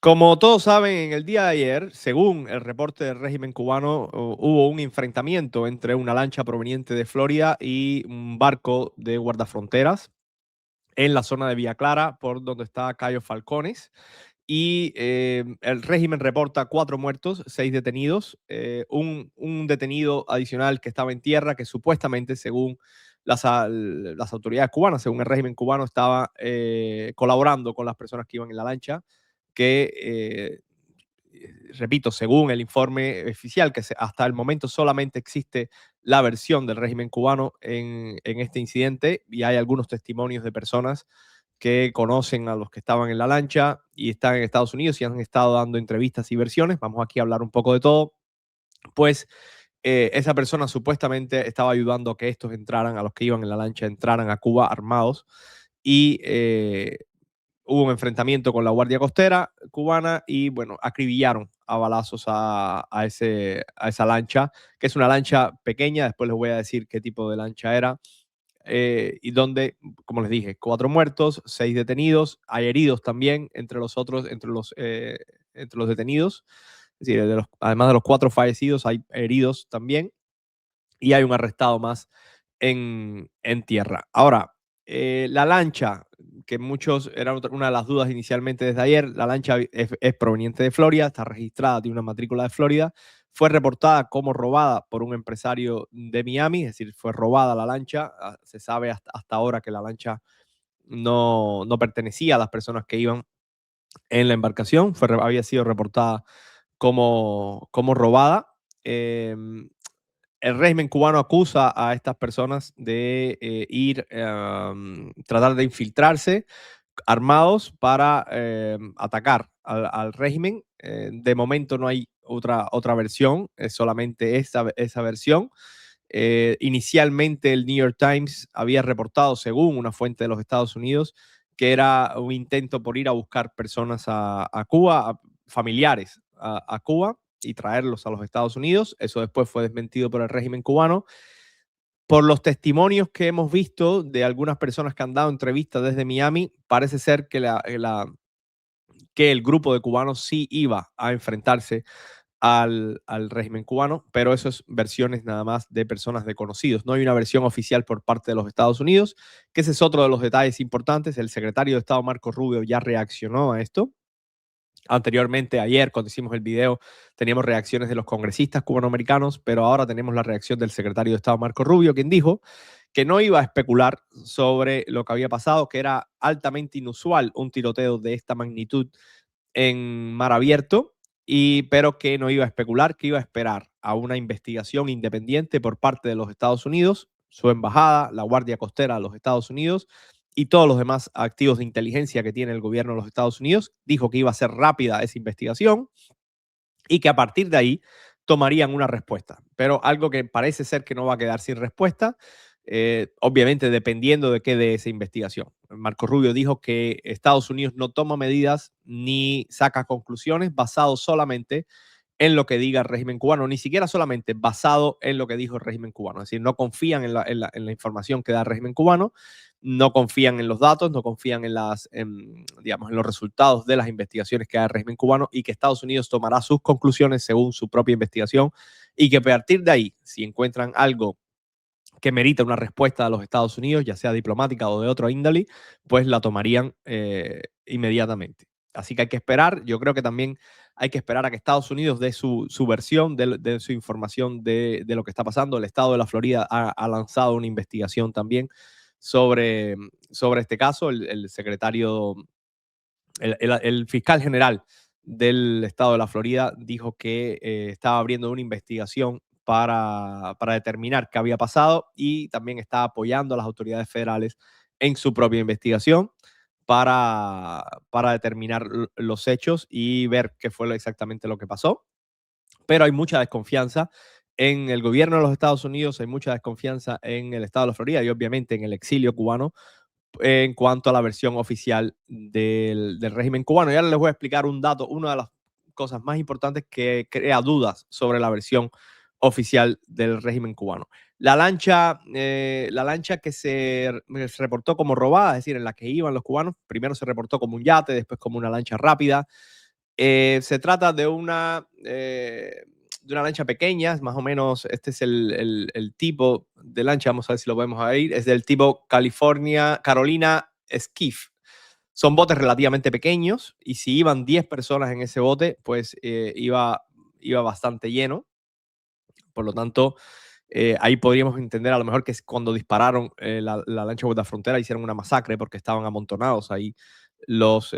Como todos saben, en el día de ayer, según el reporte del régimen cubano, hubo un enfrentamiento entre una lancha proveniente de Florida y un barco de guardafronteras en la zona de Villa Clara, por donde está Cayo Falcones. Y el régimen reporta 4 muertos, 6 detenidos, un detenido adicional que estaba en tierra, que supuestamente, según las autoridades cubanas, según el régimen cubano, estaba colaborando con las personas que iban en la lancha, que, repito, según el informe oficial, que hasta el momento solamente existe la versión del régimen cubano en este incidente, y hay algunos testimonios de personas que conocen a los que estaban en la lancha y están en Estados Unidos y han estado dando entrevistas y versiones. Vamos aquí a hablar un poco de todo. Pues esa persona supuestamente estaba ayudando a que estos entraran, a los que iban en la lancha, entraran a Cuba armados, y hubo un enfrentamiento con la Guardia Costera cubana y, bueno, acribillaron a balazos a esa lancha, que es una lancha pequeña. Después les voy a decir qué tipo de lancha era. Y donde, como les dije, 4 muertos, 6 detenidos, hay heridos también entre los otros, entre los detenidos. Es decir, además de los 4 fallecidos, hay heridos también, y hay un arrestado más en tierra. Ahora, la lancha, que muchos, era una de las dudas inicialmente desde ayer, la lancha es proveniente de Florida, está registrada, tiene una matrícula de Florida, fue reportada como robada por un empresario de Miami, es decir, fue robada la lancha. Se sabe hasta ahora que la lancha no pertenecía a las personas que iban en la embarcación, había sido reportada como robada. El régimen cubano acusa a estas personas de tratar de infiltrarse armados para atacar al régimen. De momento no hay otra versión, es solamente esa versión. Inicialmente el New York Times había reportado, según una fuente de los Estados Unidos, que era un intento por ir a buscar personas a Cuba, familiares a Cuba, y traerlos a los Estados Unidos. Eso después fue desmentido por el régimen cubano. Por los testimonios que hemos visto de algunas personas que han dado entrevistas desde Miami, parece ser que el grupo de cubanos sí iba a enfrentarse al régimen cubano, pero eso es versiones nada más de personas de conocidos. No hay una versión oficial por parte de los Estados Unidos, que ese es otro de los detalles importantes. El secretario de Estado, Marco Rubio, ya reaccionó a esto. Anteriormente, ayer, cuando hicimos el video, teníamos reacciones de los congresistas cubanoamericanos, pero ahora tenemos la reacción del secretario de Estado, Marco Rubio, quien dijo que no iba a especular sobre lo que había pasado, que era altamente inusual un tiroteo de esta magnitud en mar abierto, pero que no iba a especular, que iba a esperar a una investigación independiente por parte de los Estados Unidos, su embajada, la Guardia Costera de los Estados Unidos y todos los demás activos de inteligencia que tiene el gobierno de los Estados Unidos. Dijo que iba a ser rápida esa investigación y que a partir de ahí tomarían una respuesta. Pero algo que parece ser que no va a quedar sin respuesta, obviamente dependiendo de qué de esa investigación. Marco Rubio dijo que Estados Unidos no toma medidas ni saca conclusiones basado solamente en lo que diga el régimen cubano, ni siquiera solamente basado en lo que dijo el régimen cubano. Es decir, no confían en la información que da el régimen cubano, no confían en los datos, no confían digamos, en los resultados de las investigaciones que da el régimen cubano, y que Estados Unidos tomará sus conclusiones según su propia investigación, y que a partir de ahí, si encuentran algo que merita una respuesta de los Estados Unidos, ya sea diplomática o de otro índole, pues la tomarían inmediatamente. Así que hay que esperar. Yo creo que también hay que esperar a que Estados Unidos dé su versión, de su información de lo que está pasando. El estado de la Florida ha lanzado una investigación también sobre este caso. El secretario, el fiscal general del estado de la Florida dijo que estaba abriendo una investigación para determinar qué había pasado, y también está apoyando a las autoridades federales en su propia investigación para determinar los hechos y ver qué fue exactamente lo que pasó. Pero hay mucha desconfianza en el gobierno de los Estados Unidos, hay mucha desconfianza en el estado de la Florida y obviamente en el exilio cubano en cuanto a la versión oficial del régimen cubano. Y ahora les voy a explicar un dato, una de las cosas más importantes que crea dudas sobre la versión oficial del régimen cubano. La lancha que se reportó como robada, es decir, en la que iban los cubanos, primero se reportó como un yate, después como una lancha rápida. Se trata de una lancha pequeña, más o menos, este es el tipo de lancha, vamos a ver si lo podemos ver, es del tipo Carolina Skiff. Son botes relativamente pequeños y si iban 10 personas en ese bote, pues iba bastante lleno. Por lo tanto, ahí podríamos entender a lo mejor que es cuando dispararon la lancha guardafrontera hicieron una masacre porque estaban amontonados ahí los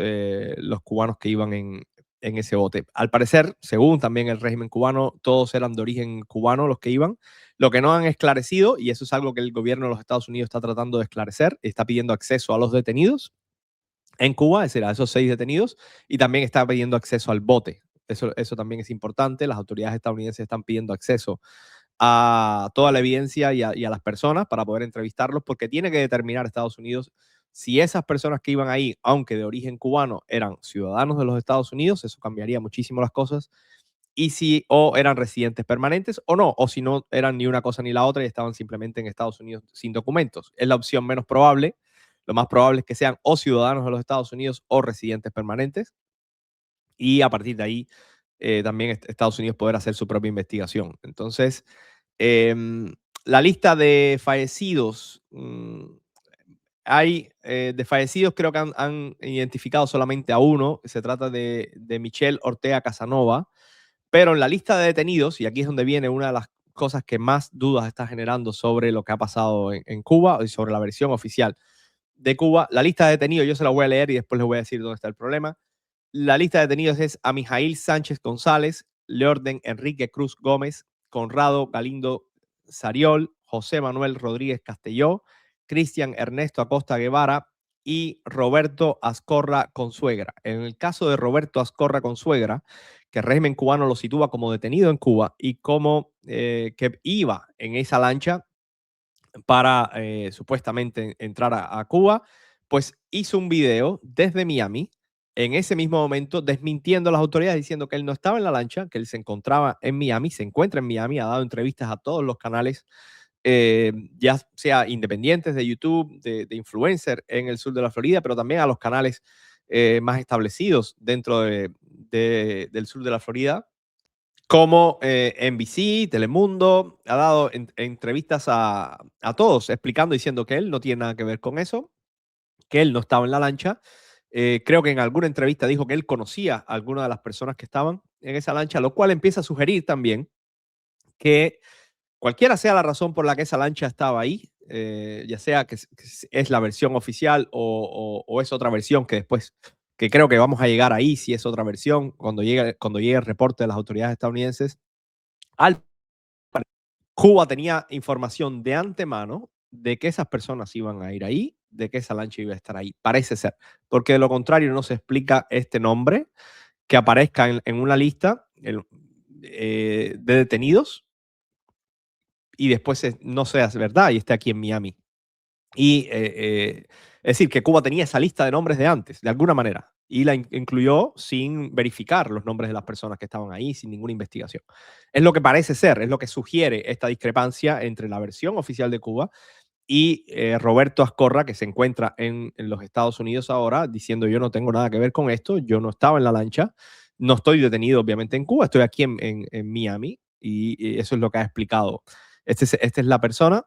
cubanos que iban en ese bote. Al parecer, según también el régimen cubano, todos eran de origen cubano los que iban. Lo que no han esclarecido, y eso es algo que el gobierno de los Estados Unidos está tratando de esclarecer, está pidiendo acceso a los detenidos en Cuba, es decir, a esos 6 detenidos, y también está pidiendo acceso al bote. Eso también es importante. Las autoridades estadounidenses están pidiendo acceso a toda la evidencia y a las personas para poder entrevistarlos, porque tiene que determinar Estados Unidos si esas personas que iban ahí, aunque de origen cubano, eran ciudadanos de los Estados Unidos. Eso cambiaría muchísimo las cosas, y si o eran residentes permanentes o no, o si no eran ni una cosa ni la otra y estaban simplemente en Estados Unidos sin documentos. Es la opción menos probable. Lo más probable es que sean o ciudadanos de los Estados Unidos o residentes permanentes, y a partir de ahí también Estados Unidos poder hacer su propia investigación. Entonces, la lista de fallecidos, hay de fallecidos, creo que han identificado solamente a uno. Se trata de Michelle Ortega Casanova, pero en la lista de detenidos, y aquí es donde viene una de las cosas que más dudas está generando sobre lo que ha pasado en Cuba y sobre la versión oficial de Cuba, la lista de detenidos, yo se la voy a leer y después les voy a decir dónde está el problema. La lista de detenidos es a Mijail Sánchez González, Leorden Enrique Cruz Gómez, Conrado Galindo Sariol, José Manuel Rodríguez Castelló, Cristian Ernesto Acosta Guevara y Roberto Azcorra Consuegra. En el caso de Roberto Azcorra Consuegra, que el régimen cubano lo sitúa como detenido en Cuba y como que iba en esa lancha para supuestamente entrar a Cuba, pues hizo un video desde Miami en ese mismo momento desmintiendo a las autoridades, diciendo que él no estaba en la lancha, que él se encontraba en Miami, se encuentra en Miami, ha dado entrevistas a todos los canales, ya sea independientes de YouTube, de influencer en el sur de la Florida, pero también a los canales más establecidos dentro del sur de la Florida, como NBC, Telemundo. Ha dado entrevistas a todos explicando, diciendo que él no tiene nada que ver con eso, que él no estaba en la lancha. Creo que en alguna entrevista dijo que él conocía a algunas de las personas que estaban en esa lancha, lo cual empieza a sugerir también que cualquiera sea la razón por la que esa lancha estaba ahí, ya sea que es la versión oficial o es otra versión que después, que creo que vamos a llegar ahí, si es otra versión, cuando llegue el reporte de las autoridades estadounidenses. Al Cuba tenía información de antemano de que esas personas iban a ir ahí, de que esa lancha iba a estar ahí, parece ser, porque de lo contrario no se explica este nombre que aparezca en una lista de detenidos y después no sea verdad y esté aquí en Miami. Y es decir, que Cuba tenía esa lista de nombres de antes, de alguna manera, y la incluyó sin verificar los nombres de las personas que estaban ahí, sin ninguna investigación. Es lo que parece ser, es lo que sugiere esta discrepancia entre la versión oficial de Cuba y Roberto Azcorra, que se encuentra en los Estados Unidos ahora, diciendo: yo no tengo nada que ver con esto, yo no estaba en la lancha, no estoy detenido obviamente en Cuba, estoy aquí en Miami, y eso es lo que ha explicado. Esta es la persona.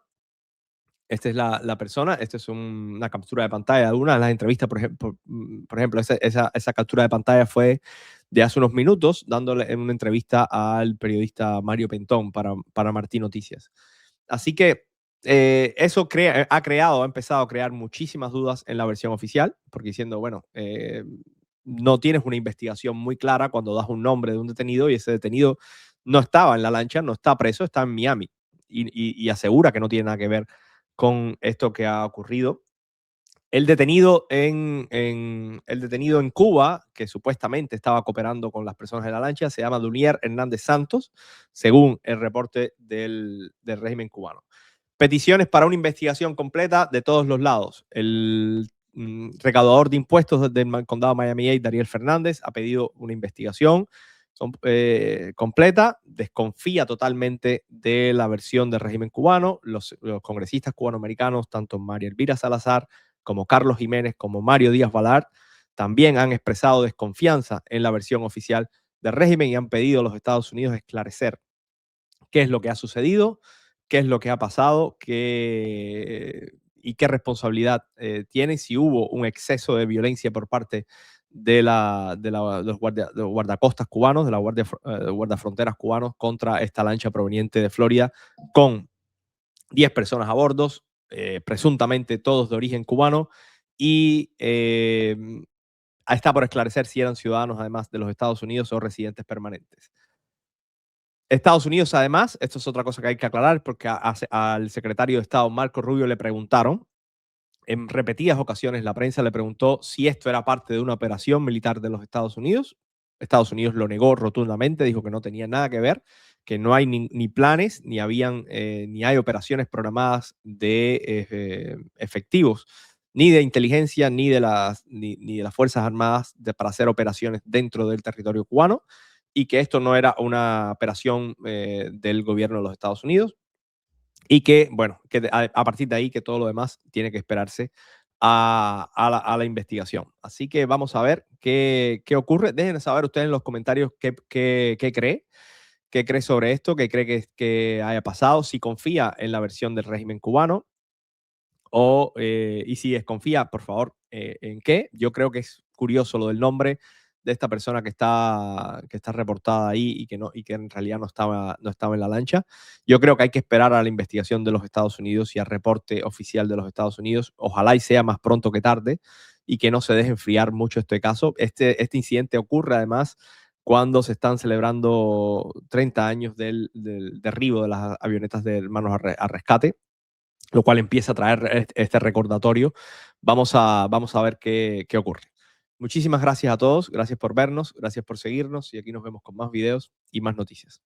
Esta es la persona, esta es una captura de pantalla de alguna de las entrevistas. Por ejemplo, esa captura de pantalla fue de hace unos minutos, dándole en una entrevista al periodista Mario Pentón para Martí Noticias. Así que eso ha empezado a crear muchísimas dudas en la versión oficial, porque diciendo, bueno, no tienes una investigación muy clara cuando das un nombre de un detenido y ese detenido no estaba en la lancha, no está preso, está en Miami, y asegura que no tiene nada que ver con esto que ha ocurrido. El detenido en Cuba, que supuestamente estaba cooperando con las personas de la lancha, se llama Dunier Hernández Santos, según el reporte del régimen cubano. Peticiones para una investigación completa de todos los lados. El recaudador de impuestos del condado de Miami-Dade, Dariel Fernández, ha pedido una investigación completa. Desconfía totalmente de la versión del régimen cubano. Los congresistas cubanoamericanos, tanto María Elvira Salazar como Carlos Jiménez, como Mario Díaz Balart, también han expresado desconfianza en la versión oficial del régimen y han pedido a los Estados Unidos esclarecer qué es lo que ha sucedido, qué es lo que ha pasado, y qué responsabilidad tiene, si hubo un exceso de violencia por parte de los guardacostas cubanos, de la guardafronteras cubanos contra esta lancha proveniente de Florida con 10 personas a bordo, presuntamente todos de origen cubano, y está por esclarecer si eran ciudadanos además de los Estados Unidos o residentes permanentes. Estados Unidos, además, esto es otra cosa que hay que aclarar, porque al secretario de Estado Marco Rubio le preguntaron en repetidas ocasiones, la prensa le preguntó si esto era parte de una operación militar de los Estados Unidos. Estados Unidos lo negó rotundamente, dijo que no tenía nada que ver, que no hay ni planes, ni hay operaciones programadas de efectivos, ni de inteligencia, ni de las Fuerzas Armadas para hacer operaciones dentro del territorio cubano, y que esto no era una operación del gobierno de los Estados Unidos, y que, bueno, que a partir de ahí que todo lo demás tiene que esperarse a la investigación. Así que vamos a ver qué ocurre. Dejen saber ustedes en los comentarios qué cree sobre esto, qué cree que haya pasado, si confía en la versión del régimen cubano, y si desconfía, por favor, ¿en qué? Yo creo que es curioso lo del nombre de esta persona que está reportada ahí y que en realidad no estaba en la lancha. Yo creo que hay que esperar a la investigación de los Estados Unidos y al reporte oficial de los Estados Unidos. Ojalá y sea más pronto que tarde y que no se deje enfriar mucho este caso. Este incidente ocurre además cuando se están celebrando 30 años del derribo de las avionetas de Hermanos a Rescate, lo cual empieza a traer este recordatorio. Vamos a ver qué ocurre. Muchísimas gracias a todos, gracias por vernos, gracias por seguirnos, y aquí nos vemos con más videos y más noticias.